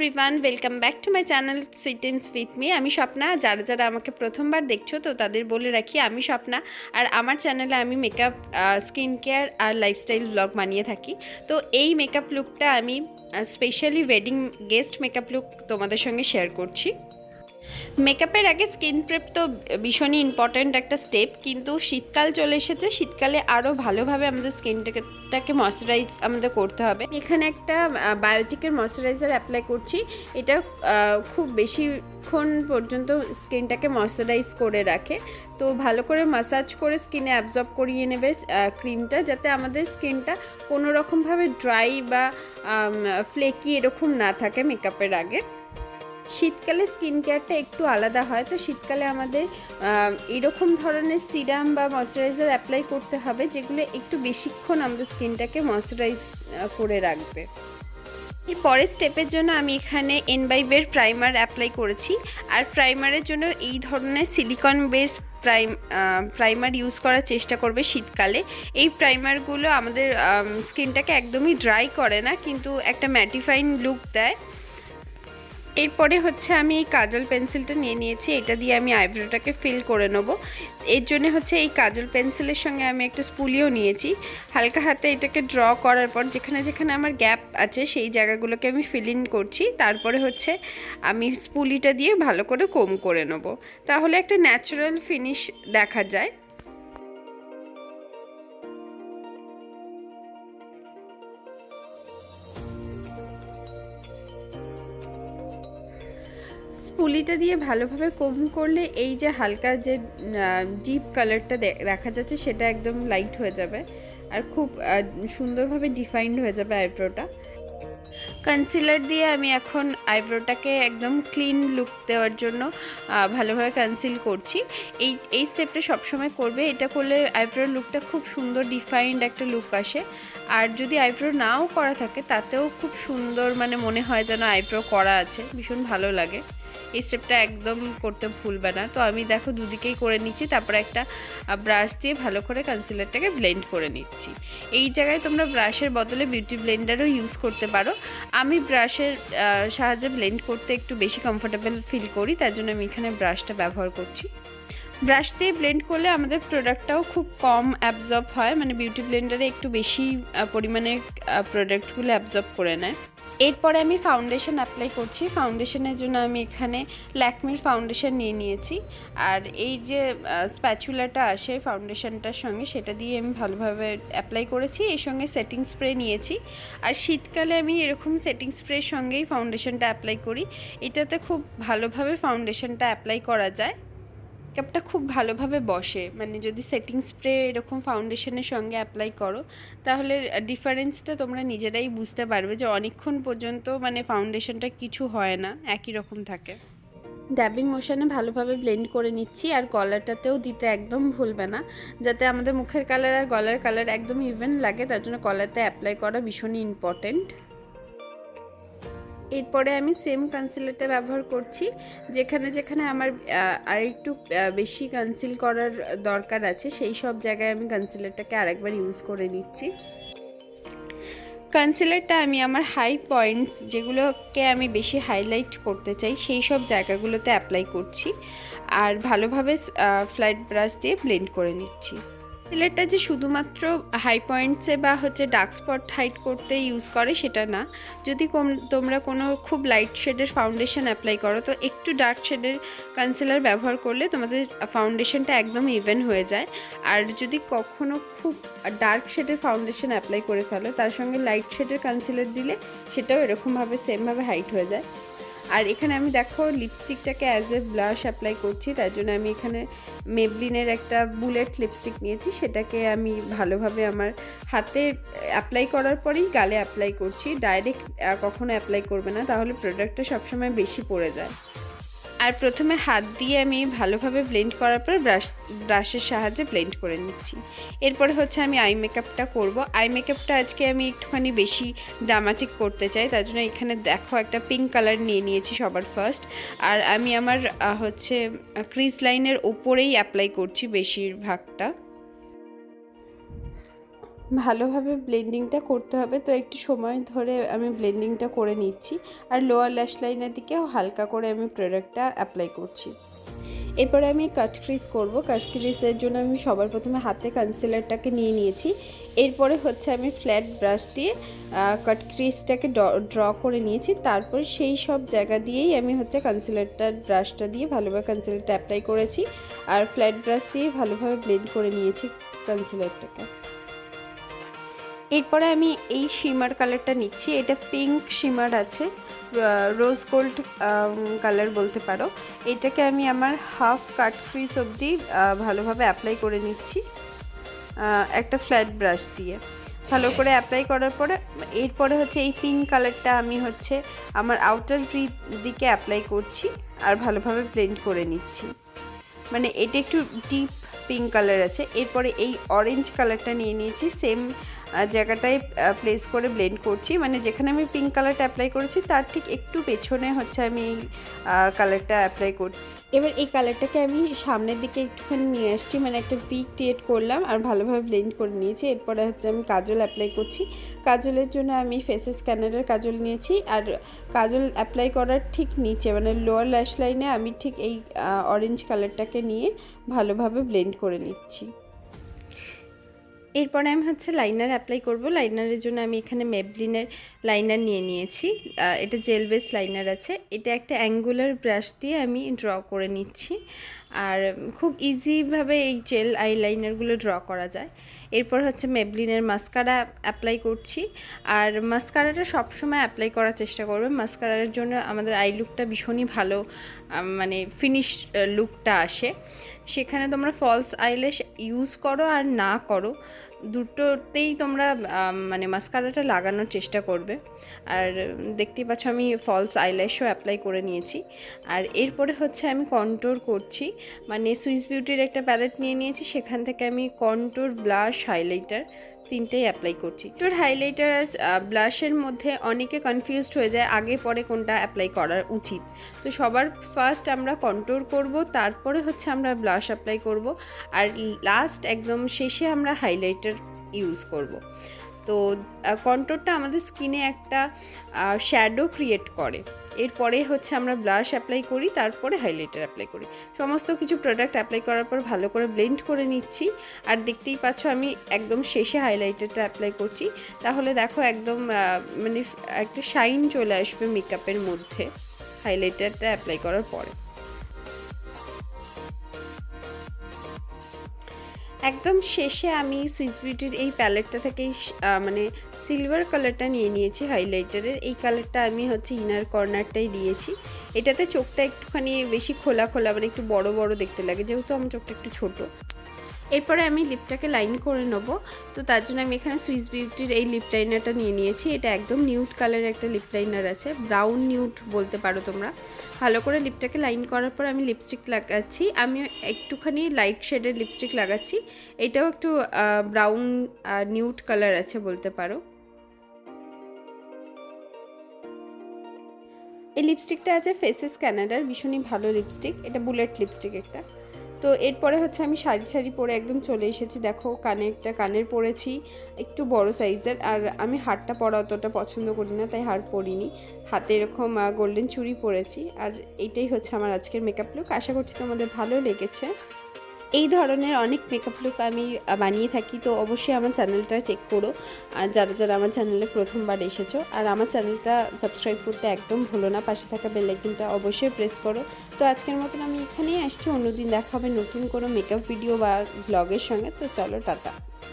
Everyone, welcome back to my channel sweet Times with me. আমি স্বপ্না। যারা যারা আমাকে প্রথমবার দেখছো তো তাদের বলে রাখি, আমি স্বপ্না। আর আমার চ্যানেলে আমি মেকআপ, স্কিন কেয়ার আর লাইফস্টাইল ব্লগ বানিয়ে থাকি। তো এই মেকআপ লুকটা আমি specially wedding guest makeup look তোমাদের সঙ্গে শেয়ার করছি। মেকআপের আগে স্কিন প্রেপ তো ভীষণই ইম্পর্ট্যান্ট একটা স্টেপ, কিন্তু শীতকাল চলে এসেছে। শীতকালে আরও ভালোভাবে আমাদের স্কিনটাকে ময়শ্চারাইজ আমাদের করতে হবে। এখানে একটা বায়োটিকের ময়শ্চারাইজার অ্যাপ্লাই করছি। এটা খুব বেশিক্ষণ পর্যন্ত স্কিনটাকে ময়শ্চারাইজ করে রাখে। তো ভালো করে মাসাজ করে স্কিনে অ্যাবজর্ব করিয়ে নেবে ক্রিমটা, যাতে আমাদের স্কিনটা কোনো রকমভাবে ড্রাই বা ফ্লেকি এরকম না থাকে মেকআপের আগে। শীতকালে স্কিন কেয়ারটা একটু আলাদা হয়। তো শীতকালে আমাদের এরকম ধরনের সিরাম বা ময়শ্চারাইজার অ্যাপ্লাই করতে হবে, যেগুলো একটু বেশিক্ষণ আমাদের স্কিনটাকে ময়শ্চারাইজ করে রাখবে। এর পরের স্টেপের জন্য আমি এখানে এনভাইবের প্রাইমার অ্যাপ্লাই করেছি। আর প্রাইমারের জন্য এই ধরনের সিলিকন বেস প্রাইমার ইউজ করার চেষ্টা করবে শীতকালে। এই প্রাইমারগুলো আমাদের স্কিনটাকে একদমই ড্রাই করে না, কিন্তু একটা ম্যাটিফাইং লুক দেয়। এরপরে হচ্ছে আমি এই কাজল পেন্সিলটা নিয়ে নিয়েছি। এটা দিয়ে আমি আইব্রোটাকে ফিল করে নেব। এর জন্য হচ্ছে এই কাজল পেন্সিলের সঙ্গে আমি একটা স্পুলিও নিয়েছি। হালকা হাতে এটাকে ড্র করার পর যেখানে যেখানে আমার গ্যাপ আছে সেই জায়গাগুলোকে আমি ফিল ইন করছি। তারপরে হচ্ছে আমি স্পুলিটা দিয়ে ভালো করে কোম করে নেব, তাহলে একটা ন্যাচারাল ফিনিশ দেখা যায়। স্পুলিটা দিয়ে ভালোভাবে কোম করলে এই যে হালকা যে ডিপ কালারটা দেখা যাচ্ছে সেটা একদম লাইট হয়ে যাবে আর খুব সুন্দরভাবে ডিফাইন্ড হয়ে যাবে আইব্রোটা। কনসিলার দিয়ে আমি এখন আইব্রোটাকে একদম ক্লিন লুক দেওয়ার জন্য ভালোভাবে কনসিল করছি। এই স্টেপটা সবসময় করবে। এটা করলে আইব্রোর লুকটা খুব সুন্দর ডিফাইন্ড একটা লুক আসে। আর যদি আইব্রো নাও করা থাকে তাতেও খুব সুন্দর মনে হয় যেন আইব্রো করা আছে, ভীষণ ভালো লাগে। এই স্টেপটা একদম করতে ভুলবে না। তো আমি দেখো দুদিকেই করে নিচ্ছি, তারপরে একটা ব্রাশ দিয়ে ভালো করে কনসিলারটাকে ব্লেন্ড করে নিচ্ছি। এই জায়গায় তোমরা ব্রাশের বদলে বিউটি ব্লেন্ডারও ইউজ করতে পারো। আমি ব্রাশের সাহায্যে ব্লেন্ড করতে একটু বেশি কমফোর্টেবল ফিল করি, তার জন্য আমি এখানে ব্রাশটা ব্যবহার করছি। ব্রাশ দিয়ে ব্লেন্ড করলে আমাদের প্রোডাক্টটাও খুব কম অ্যাবজর্ব হয়, বিউটি ব্লেন্ডারে একটু বেশি পরিমাণে প্রোডাক্টগুলো অ্যাবজর্ব করে নেয়। এরপরে আমি ফাউন্ডেশন অ্যাপ্লাই করছি। ফাউন্ডেশনের জন্য আমি এখানে ল্যাকমির ফাউন্ডেশন নিয়ে নিয়েছি। আর এই যে স্প্যাচুলাটা আসে ফাউন্ডেশনটার সঙ্গে, সেটা দিয়ে আমি ভালোভাবে অ্যাপ্লাই করেছি। এর সঙ্গে সেটিং স্প্রে নিয়েছি। আর শীতকালে আমি এরকম সেটিং স্প্রের সঙ্গেই ফাউন্ডেশনটা অ্যাপ্লাই করি। এটাতে খুব ভালোভাবে ফাউন্ডেশনটা অ্যাপ্লাই করা যায়, মেকআপটা খুব ভালোভাবে বসে। যদি সেটিং স্প্রে এরকম ফাউন্ডেশনের সঙ্গে অ্যাপ্লাই করো তাহলে ডিফারেন্সটা তোমরা নিজেরাই বুঝতে পারবে যে অনেকক্ষণ পর্যন্ত ফাউন্ডেশনটা কিছু হয় না, একই রকম থাকে। ড্যাবিং মোশনে ভালোভাবে ব্লেন্ড করে নিচ্ছি। আর গলাটাতেও দিতে একদম ভুলবে না, যাতে আমাদের মুখের কালার আর গলার কালার একদম ইভেন লাগে। তার জন্য গলাতে অ্যাপ্লাই করা ভীষণই ইম্পর্টেন্ট। এরপরে আমি সেম কনসিলারটা ব্যবহার করছি। যেখানে যেখানে আমার আর একটু বেশি কনসিল করার দরকার আছে সেই সব জায়গায় আমি কনসিলারটাকে আরেকবার ইউজ করে নিচ্ছি। কনসিলারটা আমি আমার হাই পয়েন্টস, যেগুলোকে আমি বেশি হাইলাইট করতে চাই, সেই সব জায়গাগুলোতে অ্যাপ্লাই করছি। আর ভালোভাবে ফ্ল্যাট ব্রাশ দিয়ে ব্লেন্ড করে নিচ্ছি। কনসিলারটা যে শুধুমাত্র হাই পয়েন্টসে বা ডার্ক স্পট হাইড করতে ইউজ করে সেটা না। যদি তোমরা কোনো খুব লাইট শেডের ফাউন্ডেশন অ্যাপ্লাই করো তো একটু ডার্ক শেডের কনসিলার ব্যবহার করলে তোমাদের ফাউন্ডেশনটা একদম ইভেন হয়ে যায়। আর যদি কখনো খুব ডার্ক শেডের ফাউন্ডেশন অ্যাপ্লাই করে ফেলো, তার সঙ্গে লাইট শেডের কনসিলার দিলে সেটাও এরকমভাবে সেমভাবে হাইট হয়ে যায়। আর এখানে আমি দেখো লিপস্টিকটাকে অ্যাজ এ ব্লাশ অ্যাপ্লাই করছি। তার জন্য আমি এখানে মেবলিনের একটা বুলেট লিপস্টিক নিয়েছি। সেটাকে আমি ভালোভাবে আমার হাতে অ্যাপ্লাই করার পরেই গালে অ্যাপ্লাই করছি। ডাইরেক্ট কখনো অ্যাপ্লাই করবে না, তাহলে প্রোডাক্টটা সবসময় বেশি পড়ে যায়। আর প্রথমে হাত দিয়ে আমি ভালোভাবে ব্লেন্ড করার পর ব্রাশের সাহায্যে ব্লেন্ড করে নিচ্ছি। এরপরে হচ্ছে আমি আই মেকআপটা করব। আই মেকআপটা আজকে আমি একটুখানি বেশি ড্রামাটিক করতে চাই, তার জন্য এখানে দেখো একটা পিঙ্ক কালার নিয়ে নিয়েছি সবার ফার্স্ট। আর আমি আমার ক্রিজ লাইনের ওপরেই অ্যাপ্লাই করছি বেশিরভাগটা। ভালোভাবে ব্লেন্ডিংটা করতে হবে, তো একটু সময় ধরে আমি ব্লেন্ডিংটা করে নিচ্ছি। আর লোয়ার ল্যাশ লাইনের দিকেও হালকা করে আমি প্রোডাক্টটা অ্যাপ্লাই করছি। এরপরে আমি কাট ক্রিজ করব। কাট ক্রিজের জন্য আমি সবার প্রথমে হাতে কনসিলারটাকে নিয়ে নিয়েছি। এরপরে হচ্ছে আমি ফ্ল্যাট ব্রাশ দিয়ে কাট ক্রিজটাকে ড্র করে নিয়েছি। তারপর সেই সব জায়গা দিয়েই আমি হচ্ছে কনসিলারটার ব্রাশটা দিয়ে ভালোভাবে কনসিলারটা অ্যাপ্লাই করেছি, আর ফ্ল্যাট ব্রাশ দিয়ে ভালোভাবে ব্লেন্ড করে নিয়েছি কনসিলারটাকে। এরপরে আমি এই শিমার কালারটা নিচ্ছি। এটা পিঙ্ক শিমার আছে, রোজ গোল্ড কালার বলতে পারো। এটাকে আমি আমার হাফ কাট ক্রিজ অবধি ভালোভাবে অ্যাপ্লাই করে নিচ্ছি একটা ফ্ল্যাট ব্রাশ দিয়ে। ভালো করে অ্যাপ্লাই করার পরে এরপরে হচ্ছে এই পিঙ্ক কালারটা আমি হচ্ছে আমার আউটার ভি দিকে অ্যাপ্লাই করছি আর ভালোভাবে ব্লেন্ড করে নিচ্ছি। মানে এটা একটু ডিপ পিঙ্ক কালার আছে। এরপরে এই অরেঞ্জ কালারটা নিয়ে নিয়েছি, সেম জায়গাটায় প্লেস করে ব্লেন্ড করছি। মানে যেখানে আমি পিঙ্ক কালারটা অ্যাপ্লাই করেছি তার ঠিক একটু পেছনে হচ্ছে আমি এই কালারটা অ্যাপ্লাই করছি। এবার এই কালারটাকে আমি সামনের দিকে একটুখানি নিয়ে আসছি, মানে একটা ভি ক্রিয়েট করলাম আর ভালোভাবে ব্লেন্ড করে নিয়েছি। এরপরে হচ্ছে আমি কাজল অ্যাপ্লাই করছি। কাজলের জন্য আমি ফেসেস স্ক্যানারের কাজল নিয়েছি, আর কাজল অ্যাপ্লাই করার ঠিক নিচে মানে লোয়ার ল্যাশ লাইনে আমি ঠিক এই অরেঞ্জ কালারটাকে নিয়ে ভালোভাবে ব্লেন্ড করে নিচ্ছি। এরপরে আমি হচ্ছে লাইনার অ্যাপ্লাই করব। লাইনারের জন্য আমি এখানে মেবলিনের লাইনার নিয়ে নিয়েছি। এটা জেল বেস লাইনার আছে। এটা একটা অ্যাঙ্গুলার ব্রাশ দিয়ে আমি ড্র করে নিচ্ছি, আর খুব ইজিভাবে এই জেল আইলাইনারগুলো ড্র করা যায়। এরপর হচ্ছে মেবলিনের মাস্কারা অ্যাপ্লাই করছি, আর মাস্কারাটা সবসময় অ্যাপ্লাই করার চেষ্টা করবে। মাস্কারার জন্য আমাদের আই লুকটা ভীষণই ভালো, মানে ফিনিশ লুকটা আসে। সেখানে তোমরা ফলস আইল্যাশ ইউজ করো আর না করো, দুটোতেই তোমরা মানে মাস্কারাটা লাগানোর চেষ্টা করবে। আর দেখতেই পাচ্ছ আমি ফলস আইল্যাশও অ্যাপ্লাই করে নিয়েছি। আর এরপরে হচ্ছে আমি কন্ট্যুর করছি, মানে সুইস বিউটির একটা প্যালেট নিয়ে নিয়েছি, সেখান থেকে আমি কন্ট্যুর, ব্লাশ, হাইলাইটার তিনটেই অ্যাপ্লাই করছি। কন্ট্যুর, হাইলাইটার আর ব্লাশের মধ্যে অনেকে কনফিউজড হয়ে যায় আগে পরে কোনটা অ্যাপ্লাই করা উচিত। তো সবার ফার্স্ট আমরা কন্ট্যুর করব, তারপরে হচ্ছে আমরা ব্লাশ অ্যাপ্লাই করব, আর লাস্ট একদম শেষে আমরা হাইলাইটার ইউজ করব। তো কন্ট্যুরটা আমাদের স্কিনে একটা শ্যাডো ক্রিয়েট করে। এরপরে হচ্ছে আমরা ব্লাশ অ্যাপ্লাই করি, তারপরে হাইলাইটার অ্যাপ্লাই করি। সমস্ত কিছু প্রোডাক্ট অ্যাপ্লাই করার পর ভালো করে ব্লেন্ড করে নিচ্ছি, আর দেখতেই পাচ্ছ আমি একদম শেষে হাইলাইটারটা অ্যাপ্লাই করছি। তাহলে দেখো একদম মানে একটা শাইন চলে আসবে মেকআপের মধ্যে হাইলাইটারটা অ্যাপ্লাই করার পরে। একদম শেষে আমি সুইস বিউটির এই প্যালেটটা থেকেই মানে সিলভার কালারটা নিয়ে নিয়েছি হাইলাইটারের। এই কালারটা আমি হচ্ছে ইনার কর্নারটাই দিয়েছি। এটাতে চোখটা একটুখানি বেশি খোলা খোলা, মানে একটু বড় বড় দেখতে লাগে, যেহেতু আমার চোখটা একটু ছোট। এরপরে আমি লিপটাকে লাইন করে নেব। তো তার জন্য আমি এখানে সুইস বিউটির এই লিপ লাইনারটা নিয়ে নিয়েছি। এটা একদম নিউড কালারের একটা লিপ লাইনার আছে, ব্রাউন নিউড বলতে পারো তোমরা। ভালো করে লিপটাকে লাইন করার পর আমি লিপস্টিক লাগাচ্ছি। আমি একটুখানি লাইট শেডের লিপস্টিক লাগাচ্ছি। এটাও একটু ব্রাউন নিউড কালার আছে বলতে পারো। এই লিপস্টিকটা আছে ফেসেস ক্যানাডার, ভীষণই ভালো লিপস্টিক। এটা বুলেট লিপস্টিক একটা। তো এরপরে হচ্ছে আমি শাড়ি শাড়ি পরে একদম চলে এসেছি। দেখো কানে একটা কানের পরেছি একটু বড় সাইজের, আর আমি হারটা পরা অতটা পছন্দ করি না, তাই হার পরিনি। হাতে এরকম গোল্ডেন চুড়ি পরেছি। আর এইটাই হচ্ছে আমার আজকের মেকআপ লুক। আশা করছি তোমাদের ভালো লেগেছে। এই ধরনের অনেক মেকআপ লুক আমি বানিয়ে থাকি, তো অবশ্যই আমার চ্যানেলটা চেক করো আর যারা যারা আমার চ্যানেলে প্রথমবার এসেছো। আর আমার চ্যানেলটা সাবস্ক্রাইব করতে একদম ভুলো না, পাশে থাকা বেল আইকনটা অবশ্যই প্রেস করো। তো আজকের মতন আমি এখানেই আসছি, অন্যদিন দেখা হবে নতুন কোনো মেকআপ ভিডিও বা ভ্লগের সঙ্গে। তো চলো টাটা।